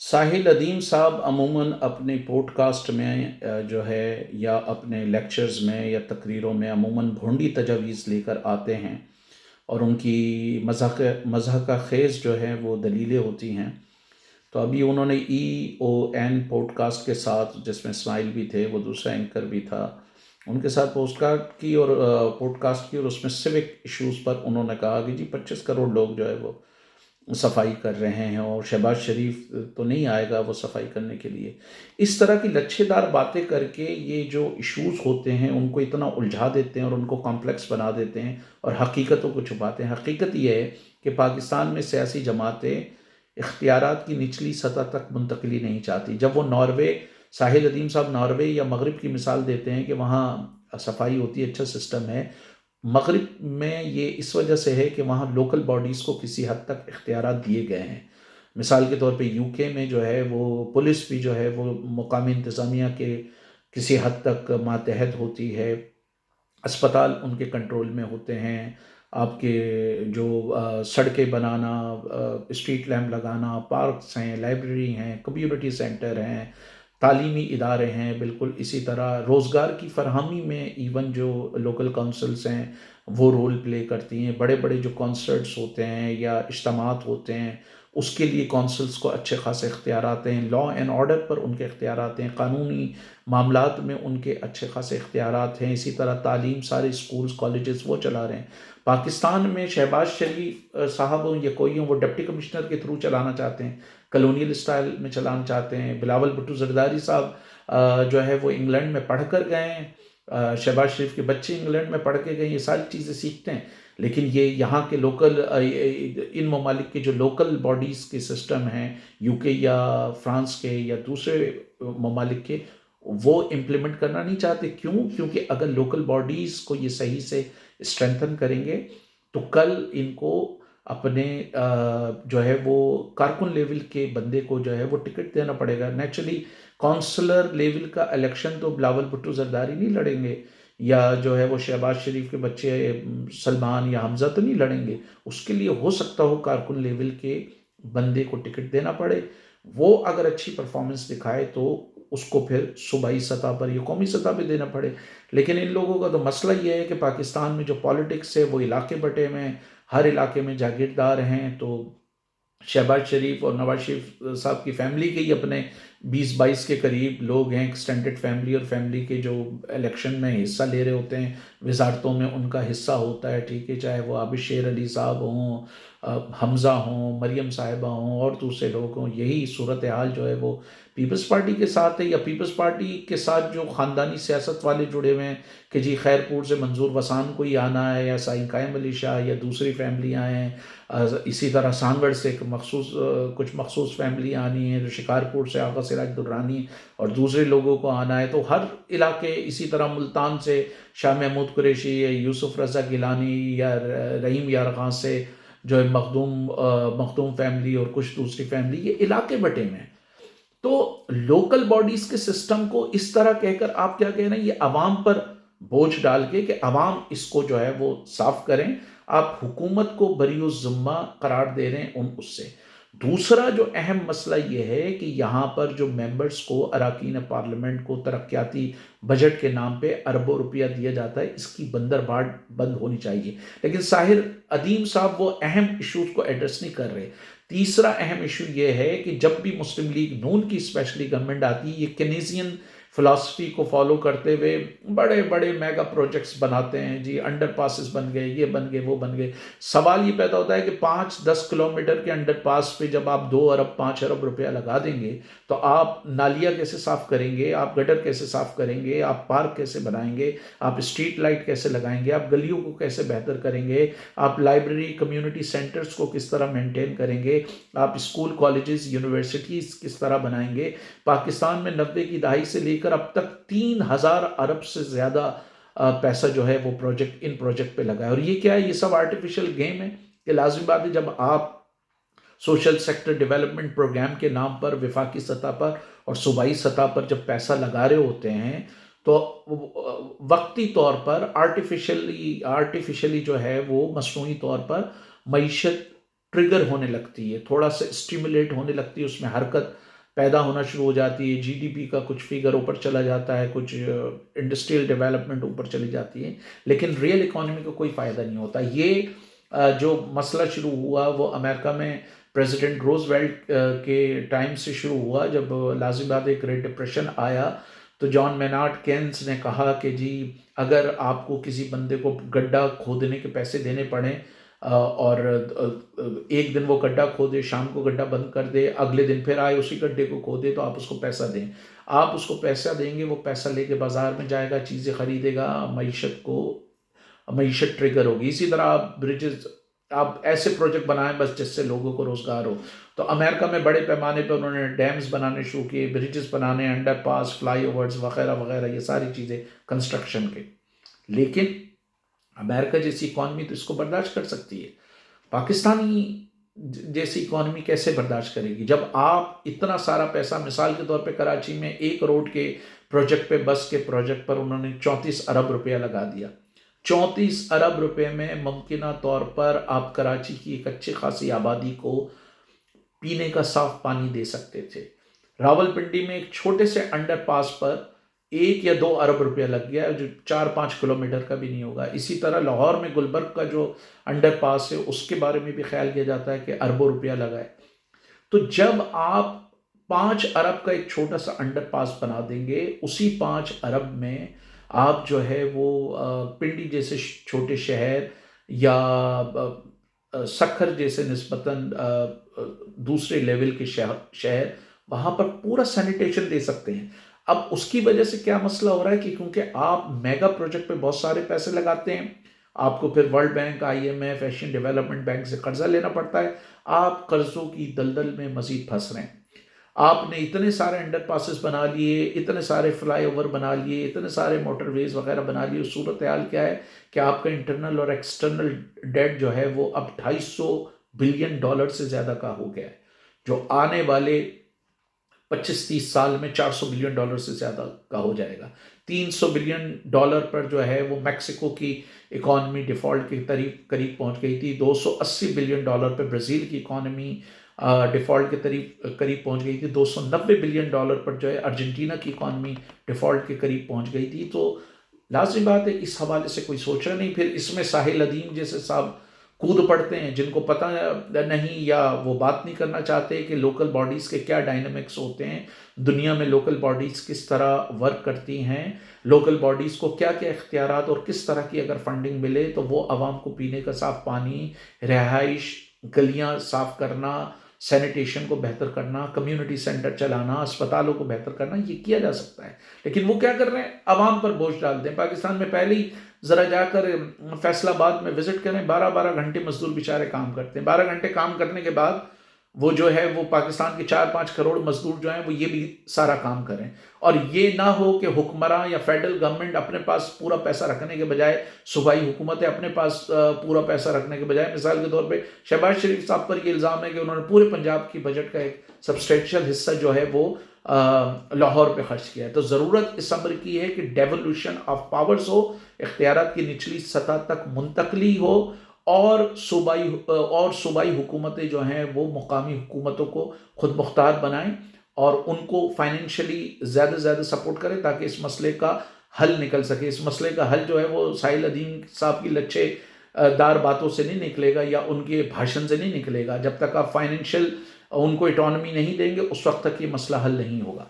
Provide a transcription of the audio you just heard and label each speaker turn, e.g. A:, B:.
A: ساحل ادیم صاحب عموماً اپنے پوڈ کاسٹ میں جو ہے یا اپنے لیکچرز میں یا تقریروں میں عموماً بھونڈی تجاویز لے کر آتے ہیں، اور ان کی مضحکہ خیز جو ہے وہ دلیلیں ہوتی ہیں۔ تو ابھی انہوں نے EON پوڈ کاسٹ کے ساتھ، جس میں اسماعیل بھی تھے، وہ دوسرا اینکر بھی تھا، ان کے ساتھ پوسٹ کاسٹ کی اور پوڈ کاسٹ کی، اور اس میں سوک ایشوز پر انہوں نے کہا کہ جی 25 کروڑ لوگ جو ہے وہ صفائی کر رہے ہیں، اور شہباز شریف تو نہیں آئے گا وہ صفائی کرنے کے لیے۔ اس طرح کی لچھے دار باتیں کر کے یہ جو ایشوز ہوتے ہیں ان کو اتنا الجھا دیتے ہیں اور ان کو کمپلیکس بنا دیتے ہیں اور حقیقتوں کو چھپاتے ہیں۔ حقیقت یہ ہے کہ پاکستان میں سیاسی جماعتیں اختیارات کی نچلی سطح تک منتقلی نہیں چاہتی۔ جب وہ ناروے، ساحل ادیم صاحب ناروے یا مغرب کی مثال دیتے ہیں کہ وہاں صفائی ہوتی ہے، اچھا سسٹم ہے، مغرب میں یہ اس وجہ سے ہے کہ وہاں لوکل باڈیز کو کسی حد تک اختیارات دیے گئے ہیں۔ مثال کے طور پہ UK میں جو ہے وہ پولیس بھی جو ہے وہ مقامی انتظامیہ کے کسی حد تک ماتحت ہوتی ہے، اسپتال ان کے کنٹرول میں ہوتے ہیں، آپ کے جو سڑکیں بنانا، اسٹریٹ لیمپ لگانا، پارکس ہیں، لائبریری ہیں، کمیونٹی سینٹر ہیں، تعلیمی ادارے ہیں، بالکل اسی طرح روزگار کی فراہمی میں ایون جو لوکل کونسلز ہیں وہ رول پلے کرتی ہیں۔ بڑے بڑے جو کانسرٹس ہوتے ہیں یا اجتماعات ہوتے ہیں اس کے لیے کونسلز کو اچھے خاصے اختیارات ہیں، لا اینڈ آرڈر پر ان کے اختیارات ہیں، قانونی معاملات میں ان کے اچھے خاصے اختیارات ہیں۔ اسی طرح تعلیم، سارے اسکولز کالجز وہ چلا رہے ہیں۔ پاکستان میں شہباز شریف صاحب ہوں یا کوئی ہوں، وہ ڈپٹی کمشنر کے تھرو چلانا چاہتے ہیں، کلونیل اسٹائل میں چلانا چاہتے ہیں۔ بلاول بھٹو زرداری صاحب جو ہے وہ انگلینڈ میں پڑھ کر گئے ہیں، شہباز شریف کے بچے انگلینڈ میں پڑھ کے گئے، یہ ساری چیزیں سیکھتے ہیں، لیکن یہ یہاں کے لوکل ان ممالک کے جو لوکل باڈیز کے سسٹم ہیں، UK یا فرانس کے یا دوسرے ممالک کے، وہ امپلیمنٹ کرنا نہیں چاہتے۔ کیوں؟ کیونکہ اگر لوکل باڈیز کو یہ صحیح سے اسٹرینتھن کریں گے تو کل ان کو اپنے جو ہے وہ کارکن لیول کے بندے کو جو ہے وہ ٹکٹ دینا پڑے گا۔ نیچرلی کونسلر لیول کا الیکشن تو بلاول بھٹو زرداری نہیں لڑیں گے، یا جو ہے وہ شہباز شریف کے بچے سلمان یا حمزہ تو نہیں لڑیں گے۔ اس کے لیے ہو سکتا ہو کارکن لیول کے بندے کو ٹکٹ دینا پڑے، وہ اگر اچھی پرفارمنس دکھائے تو اس کو پھر صوبائی سطح پر یا قومی سطح پہ دینا پڑے۔ لیکن ان لوگوں کا تو مسئلہ یہ ہے کہ پاکستان میں جو پالیٹکس ہے وہ علاقے بٹے میں، ہر علاقے میں جاگیردار ہیں، تو شہباز شریف اور نواز شریف صاحب کی فیملی کے ہی اپنے 20-22 کے قریب لوگ ہیں، ایکسٹینڈڈ فیملی، اور فیملی کے جو الیکشن میں حصہ لے رہے ہوتے ہیں، وزارتوں میں ان کا حصہ ہوتا ہے، ٹھیک ہے، چاہے وہ عابد شیر علی صاحب ہوں، حمزہ ہوں، مریم صاحبہ ہوں اور دوسرے لوگ ہوں۔ یہی صورتحال جو ہے وہ پیپلز پارٹی کے ساتھ ہے، یا پیپلز پارٹی کے ساتھ جو خاندانی سیاست والے جڑے ہوئے ہیں کہ جی خیرپور سے منظور وسان کو ہی آنا ہے، یا سائیں قائم علی شاہ یا دوسری فیملیاں ہیں، اسی طرح سانگڑ سے کچھ مخصوص فیملیاں آنی ہیں، جو شکارپور سے آغا سراج درانی اور دوسرے لوگوں کو آنا ہے، تو ہر علاقے، اسی طرح ملتان سے شاہ محمود قریشی یا یوسف رضا گیلانی یا رحیم یارغاں سے جو ہے مخدوم فیملی اور کچھ دوسری فیملی، یہ علاقے بٹے میں ہیں۔ تو لوکل باڈیز کے سسٹم کو اس طرح کہہ کر آپ کیا کہہ رہے ہیں، یہ عوام پر بوجھ ڈال کے کہ عوام اس کو جو ہے وہ صاف کریں، آپ حکومت کو بری الذمہ قرار دے رہے ہیں اس سے۔ دوسرا جو اہم مسئلہ یہ ہے کہ یہاں پر جو ممبرز کو، اراکین پارلیمنٹ کو ترقیاتی بجٹ کے نام پہ اربوں روپیہ دیا جاتا ہے، اس کی بندرباڑ بند ہونی چاہیے، لیکن ساحر ادیم صاحب وہ اہم ایشوز کو ایڈریس نہیں کر رہے۔ تیسرا اہم ایشو یہ ہے کہ جب بھی مسلم لیگ نون کی اسپیشلی گورنمنٹ آتی ہے، یہ کینیزین فلاسفی کو فالو کرتے ہوئے بڑے بڑے میگا پروجیکٹس بناتے ہیں، جی انڈر پاسز بن گئے، یہ بن گئے، وہ بن گئے۔ سوال یہ پیدا ہوتا ہے کہ 5-10 کلومیٹر کے انڈر پاس پہ جب آپ 2 ارب 5 ارب روپیہ لگا دیں گے تو آپ نالیاں کیسے صاف کریں گے، آپ گٹر کیسے صاف کریں گے، آپ پارک کیسے بنائیں گے، آپ اسٹریٹ لائٹ کیسے لگائیں گے، آپ گلیوں کو کیسے بہتر کریں گے، آپ لائبریری کمیونٹی سینٹرز کو کس طرح مینٹین کریں گے، آپ اسکول کالجز یونیورسٹیز کس طرح بنائیں گے۔ پاکستان میں 90 کی دہائی سے لے کر اب تک 3000 ارب سے زیادہ پیسہ جو ہے وہ ان پروجیکٹ پہ لگا ہے، اور یہ کیا ہے، یہ سب آرٹیفیشل گیم ہے کہ لازم بات ہے جب آپ سوشل سیکٹر ڈیولپمنٹ پروگرام کے نام پر وفاقی سطح پر اور صوبائی سطح پر جب پیسہ لگا رہے ہوتے ہیں تو وقتی طور پر آرٹیفیشلی جو ہے وہ مصنوعی طور پر معیشت ٹریگر ہونے لگتی ہے، تھوڑا سا اسٹیمولیٹ ہونے لگتی ہے، اس میں حرکت پیدا ہونا شروع ہو جاتی ہے، جی ڈی پی کا کچھ فگر اوپر چلا جاتا ہے، کچھ انڈسٹریل ڈیولپمنٹ اوپر چلی جاتی ہے، لیکن ریئل اکانومی کو کوئی فائدہ نہیں ہوتا۔ یہ جو مسئلہ شروع ہوا وہ امریکہ میں پریزیڈنٹ روز ویلٹ کے ٹائم سے شروع ہوا، جب لازم بات ہے گریٹ ڈپریشن آیا تو جان مینارڈ کینز نے کہا کہ جی اگر آپ کو کسی بندے کو گڈھا کھودنے کے پیسے دینے پڑیں اور ایک دن وہ گڈھا کھودے، شام کو گڈھا بند کر دے، اگلے دن پھر آئے اسی گڈھے کو کھودے، تو آپ اس کو پیسہ دیں۔ آپ اس کو پیسہ دیں گے، وہ پیسہ لے کے بازار میں جائے گا، چیزیں خریدے گا، معیشت ٹریگر ہوگی۔ اسی طرح آپ بریجز، آپ ایسے پروجیکٹ بنائیں بس جس سے لوگوں کو روزگار ہو۔ تو امریکہ میں بڑے پیمانے پہ انہوں نے ڈیمز بنانے شروع کیے، بریجز بنانے، انڈر پاس، فلائی اوورز وغیرہ وغیرہ، یہ ساری چیزیں کنسٹرکشن کے۔ لیکن امریکہ جیسی اکانومی تو اس کو برداشت کر سکتی ہے، پاکستانی جیسی اکانومی کیسے برداشت کرے گی؟ جب آپ اتنا سارا پیسہ، مثال کے طور پہ کراچی میں 1 کروڑ کے پروجیکٹ پہ، بس کے پروجیکٹ پر انہوں نے 34 ارب روپیہ لگا دیا۔ 34 ارب روپے میں ممکنہ طور پر آپ کراچی کی ایک اچھی خاصی آبادی کو پینے کا صاف پانی دے سکتے تھے۔ راول پنڈی میں ایک چھوٹے سے انڈر پاس پر 1 یا 2 ارب روپیہ لگ گیا، جو 4-5 کلومیٹر کا بھی نہیں ہوگا۔ اسی طرح لاہور میں گلبرگ کا جو انڈر پاس ہے اس کے بارے میں بھی خیال کیا جاتا ہے کہ اربوں روپیہ لگا ہے۔ تو جب آپ 5 ارب کا ایک چھوٹا سا انڈر پاس بنا دیں گے، اسی 5 ارب میں آپ جو ہے وہ پنڈی جیسے چھوٹے شہر یا سکھر جیسے نسبتاً دوسرے لیول کے شہر، وہاں پر پورا سینیٹیشن دے سکتے ہیں۔ اب اس کی وجہ سے کیا مسئلہ ہو رہا ہے کہ کیونکہ آپ میگا پروجیکٹ پہ بہت سارے پیسے لگاتے ہیں، آپ کو پھر world bank, I M F, Asian development bank سے قرضہ لینا پڑتا ہے، آپ قرضوں کی دلدل میں مزید پھنس رہے ہیں۔ آپ نے اتنے سارے انڈر پاسز بنا لیے، اتنے سارے فلائی اوور بنا لیے، اتنے سارے موٹر ویز وغیرہ بنا لیے، صورتحال کیا ہے کہ آپ کا انٹرنل اور ایکسٹرنل ڈیٹ جو ہے وہ اب $250 بلین سے زیادہ کا ہو گیا ہے، جو آنے والے 25-30 سال میں $400 بلین سے زیادہ کا ہو جائے گا۔ $300 بلین پر جو ہے وہ میکسیکو کی اکانومی ڈیفالٹ کے قریب پہنچ گئی تھی، $280 بلین پہ برازیل کی اکانومی ڈیفالٹ کے قریب پہنچ گئی تھی، $290 بلین پر جو ہے ارجنٹینا کی اکانومی ڈیفالٹ کے قریب پہنچ گئی تھی۔ تو لازم بات ہے اس حوالے سے کوئی سوچ رہا نہیں۔ پھر اس میں ساحل ادیم جیسے صاحب کود پڑتے ہیں جن کو پتہ نہیں یا وہ بات نہیں کرنا چاہتے کہ لوکل باڈیز کے کیا ڈائنامکس ہوتے ہیں، دنیا میں لوکل باڈیز کس طرح ورک کرتی ہیں، لوکل باڈیز کو کیا کیا اختیارات اور کس طرح کی اگر فنڈنگ ملے تو وہ عوام کو پینے کا صاف پانی، رہائش، گلیاں صاف کرنا، سینیٹیشن کو بہتر کرنا، کمیونٹی سینٹر چلانا، اسپتالوں کو بہتر کرنا، یہ کیا جا سکتا ہے۔ لیکن وہ کیا کر رہے ہیں؟ عوام پر بوجھ ڈالتے ہیں۔ پاکستان میں پہلے ہی ذرا جا کر فیصل آباد میں وزٹ کریں، 12 گھنٹے مزدور بیچارے کام کرتے ہیں، 12 گھنٹے کام کرنے کے بعد وہ جو ہے وہ پاکستان کے 4-5 کروڑ مزدور جو ہیں وہ یہ بھی سارا کام کریں، اور یہ نہ ہو کہ حکمراں یا فیڈرل گورنمنٹ اپنے پاس پورا پیسہ رکھنے کے بجائے، صوبائی حکومتیں اپنے پاس پورا پیسہ رکھنے کے بجائے، مثال کے طور پہ شہباز شریف صاحب پر یہ الزام ہے کہ انہوں نے پورے پنجاب کی بجٹ کا ایک سبسٹینشیل حصہ جو ہے وہ لاہور پہ خرچ کیا ہے۔ تو ضرورت اس امر کی ہے کہ ڈیولوشن آف پاورز ہو، اختیارات کی نچلی سطح تک منتقلی ہو، اور صوبائی حکومتیں جو ہیں وہ مقامی حکومتوں کو خود مختار بنائیں اور ان کو فائنینشلی زیادہ سے زیادہ سپورٹ کریں تاکہ اس مسئلے کا حل نکل سکے۔ اس مسئلے کا حل جو ہے وہ ساحل ادیم صاحب کی لچھے دار باتوں سے نہیں نکلے گا یا ان کے بھاشن سے نہیں نکلے گا۔ جب تک آپ فائنینشیل ان کو اٹانومی نہیں دیں گے اس وقت تک یہ مسئلہ حل نہیں ہوگا۔